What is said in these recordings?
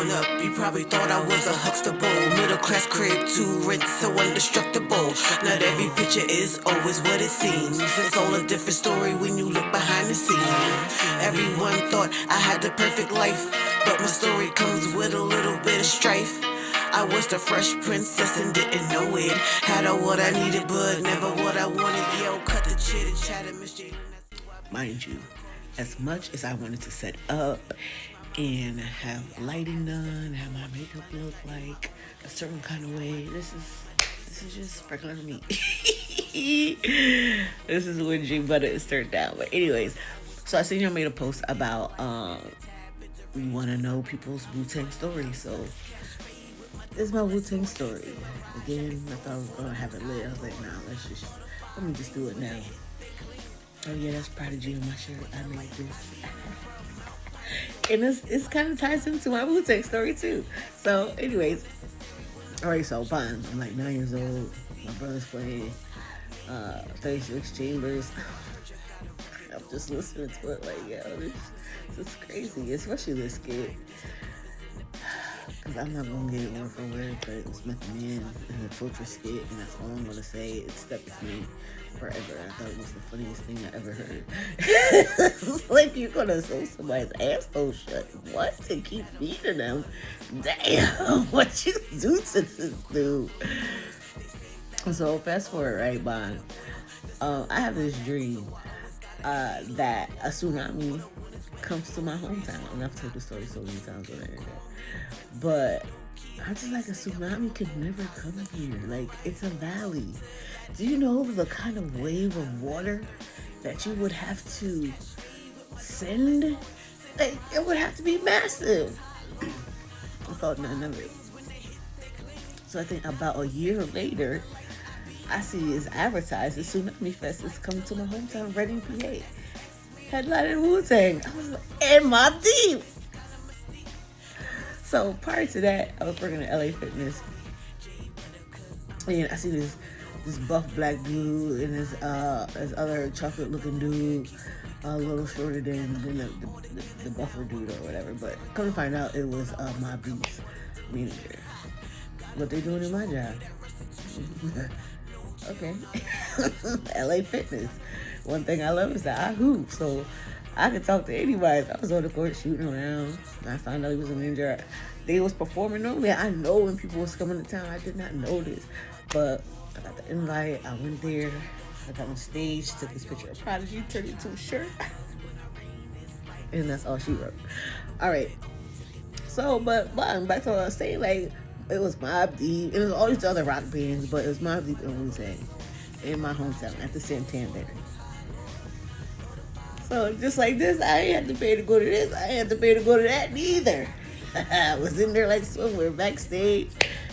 Growing up, you probably thought I was a Huxtable. Middle class crib, 2 rents, so indestructible. Not every picture is always what it seems. It's all a different story when you look behind the scenes. Everyone thought I had the perfect life, but my story comes with a little bit of strife. I was the fresh princess and didn't know it. Had all what I needed, but never what I wanted. Yo, cut the chitter chatter, Miss J. Mind you, as much as I wanted to set up and have lighting done, have my makeup look like a certain kind of way, this is just regular me. This is when G Butter is turned down. But anyways, so I seen y'all made a post about we want to know people's Wu-Tang story. So this is my Wu-Tang story. Again, I thought I was gonna have it lit. I was like, nah, let me just do it now. Oh yeah, that's Prodigy on my shirt. I made this. And it's kind of ties into my Wu-Tang story too. So anyways, alright, so fine. I'm like 9 years old. My brother's playing 36 Chambers. I'm just listening to it like, yo, this is crazy. Especially this skit. Because I'm not going to get it word for word, but it was Method Man in the Fortress skit, and that's all I'm going to say. It stuck with me forever. I thought it was the funniest thing I ever heard. It's like you're going to sew somebody's asshole shut. What? To keep feeding them? Damn, what you do to this dude? So fast forward, right, Bond? I have this dream that a tsunami comes to my hometown. And I've told the story so many times on the internet. But I just like a tsunami could never come here. Like, it's a valley. Do you know the kind of wave of water that you would have to send? Like, it would have to be massive. I thought none of it. So I think about a year later, I see it's advertised. The Tsunami Fest is coming to my hometown, Reading, PA. Headlining Wu-Tang. I was like, in my deep. So prior to that, I was working at LA Fitness, and I see this buff black dude and this other chocolate looking dude, a little shorter than the buffer dude or whatever. But come to find out, it was my Beats manager. What they doing in my job? Okay, LA Fitness. One thing I love is that I hoop, so I could talk to anybody. I was on the court shooting around. I found out he was a ninja. They was performing normally. I know when people was coming to town. I did not know this. But I got the invite. I went there. I got on stage, took this picture of Prodigy, turned it into a shirt. And that's all she wrote. All right. So, but back to what I was saying, like, it was Mobb Deep. It was all these other rock bands, but it was Mobb Deep and Wu-Tang in my hometown at the Santander. So just like this, I ain't had to pay to go to this. I ain't had to pay to go to that neither. I was in there like somewhere backstage.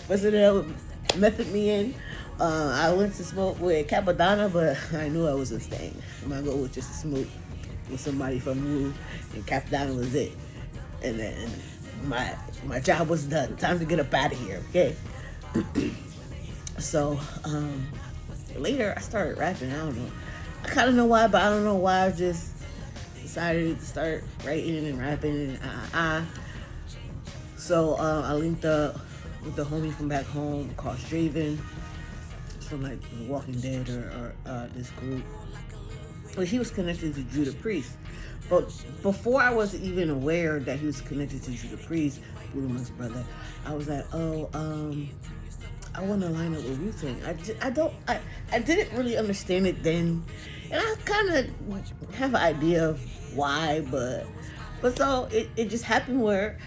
Was in there with Method Man. I went to smoke with Capadonna, but I knew I wasn't staying. My goal was just to smoke with somebody from Wu, and Capadonna was it. And then my job was done. Time to get up out of here, okay? So later I started rapping. I don't know. I kind of know why, but I don't know why. I just decided to start writing and rapping and So I linked up with the homie from back home called Draven, from like The Walking Dead or this group. But he was connected to Judah Priest. But before I was even aware that he was connected to Judah Priest, Buddha Monk's brother, I was like, I want to line up with Wu-Tang. I didn't really understand it then. And I kind of have an idea of why, but so it just happened where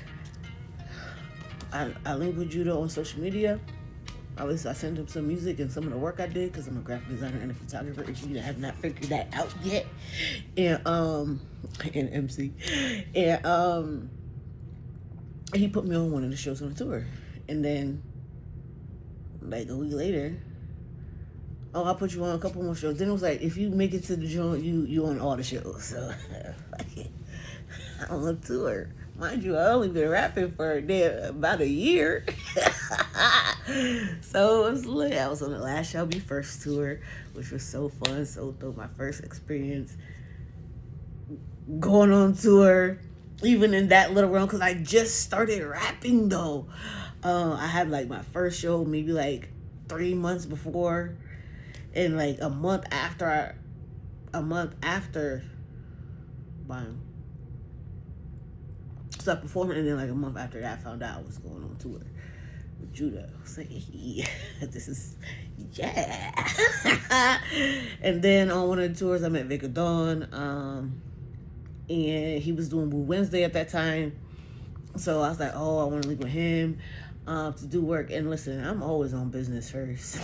I linked with Judah on social media. At least I sent him some music and some of the work I did, because I'm a graphic designer and a photographer. If you have not figured that out yet, and MC, and he put me on one of the shows on the tour, and then like a week later, I'll put you on a couple more shows. Then it was like, if you make it to the joint, you on all the shows. So I'm on a tour. Mind you, I only been rapping for about a year. So it was lit. I was on the Last Shall Be First tour, which was so fun. So dope. My first experience going on tour even in that little realm, because I just started rapping though. I had like my first show maybe like 3 months before, and like a month after, wow. So I performed, and then like a month after that, I found out I was going on tour with Judah. I was like, yeah, this is, yeah. And then on one of the tours, I met Victor Dawn, and he was doing Woo Wednesday at that time. So I was like, oh, I want to link with him to do work. And listen, I'm always on business first.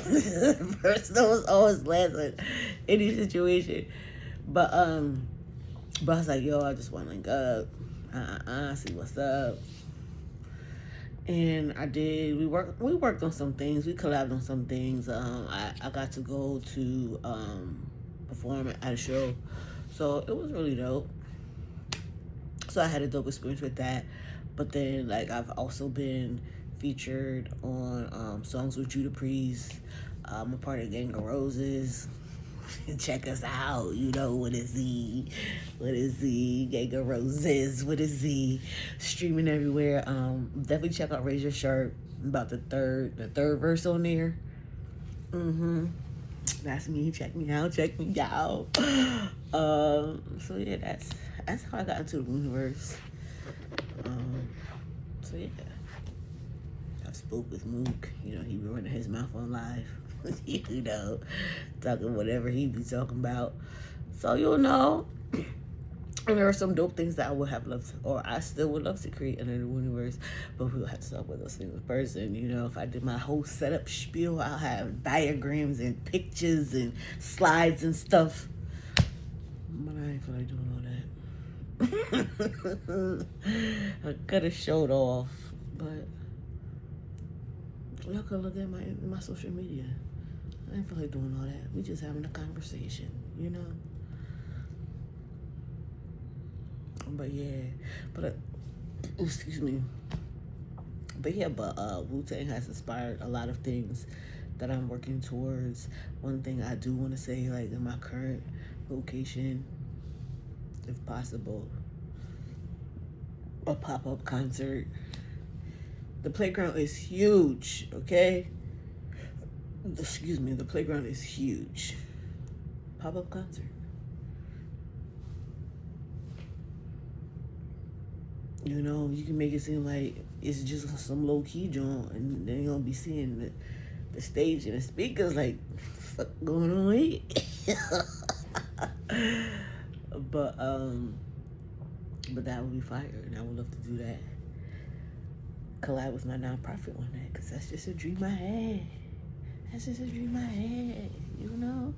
Personal is always last in any situation. But I was like, yo, I just want to link up. See what's up. And I did. We worked on some things. We collabed on some things. I got to go to perform at a show, so it was really dope. So I had a dope experience with that. But then, like, I've also been featured on songs with Judah Priest. I'm a part of Gang of Roses. Check us out. You know, what is the Gang of Roses? What is the streaming everywhere? Definitely check out Raise Your Shirt. About the third verse on there. That's me. Check me out. So yeah, that's how I got into the universe. So yeah, I spoke with Mook. You know, he be running his mouth on live. You know, talking whatever he be talking about. So you'll know. And there are some dope things that I would have loved to, or I still would love to create in the universe, but we'll have to talk with those things in person. You know, if I did my whole setup spiel, I'll have diagrams and pictures and slides and stuff. But I ain't feel like doing all that. I could have showed off, but y'all could look at my social media. I ain't feel like doing all that. We just having a conversation, you know? But yeah, excuse me. But yeah, Wu-Tang has inspired a lot of things that I'm working towards. One thing I do want to say, like in my current location, if possible, a pop-up concert. The playground is huge, okay? Excuse me, the playground is huge. Pop-up concert. You know, you can make it seem like it's just some low-key joint, and then you're gonna be seeing the stage and the speakers like, fuck going on here? But that would be fire, and I would love to do that. Collab with my nonprofit on that, because that's just a dream I had. You know?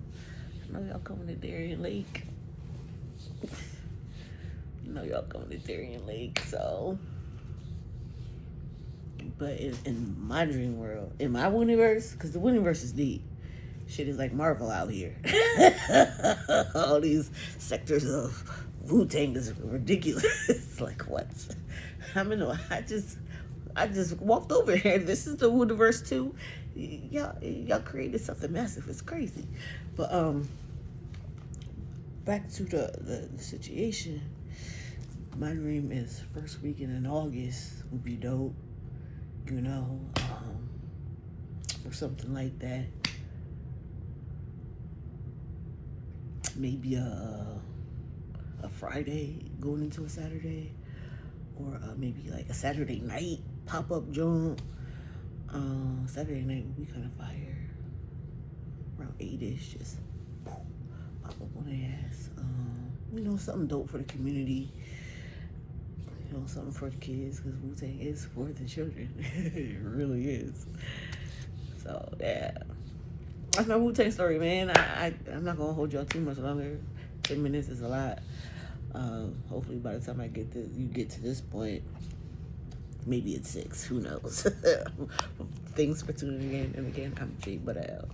I know y'all coming to Darien Lake. So. But in my dream world, in my universe, because the universe is deep. Shit is like Marvel out here. All these sectors of Wu-Tang is ridiculous. It's like, what? I just walked over here. This is the universe too. Y'all created something massive. It's crazy. But back to the situation. My dream is first weekend in August would be dope. You know, or something like that. Maybe a Friday going into a Saturday, or maybe like a Saturday night pop-up joint. Saturday night would be kind of fire. Around 8ish, just pop up on their ass. You know, something dope for the community. You know, something for the kids, because Wu-Tang is for the children. It really is. So yeah, that's my Wu-Tang story, man. I'm not gonna hold y'all too much longer. 10 minutes is a lot. Hopefully by the time you get to this point, maybe it's 6. Who knows? Thanks for tuning in. And again, I'm Jay Buddell.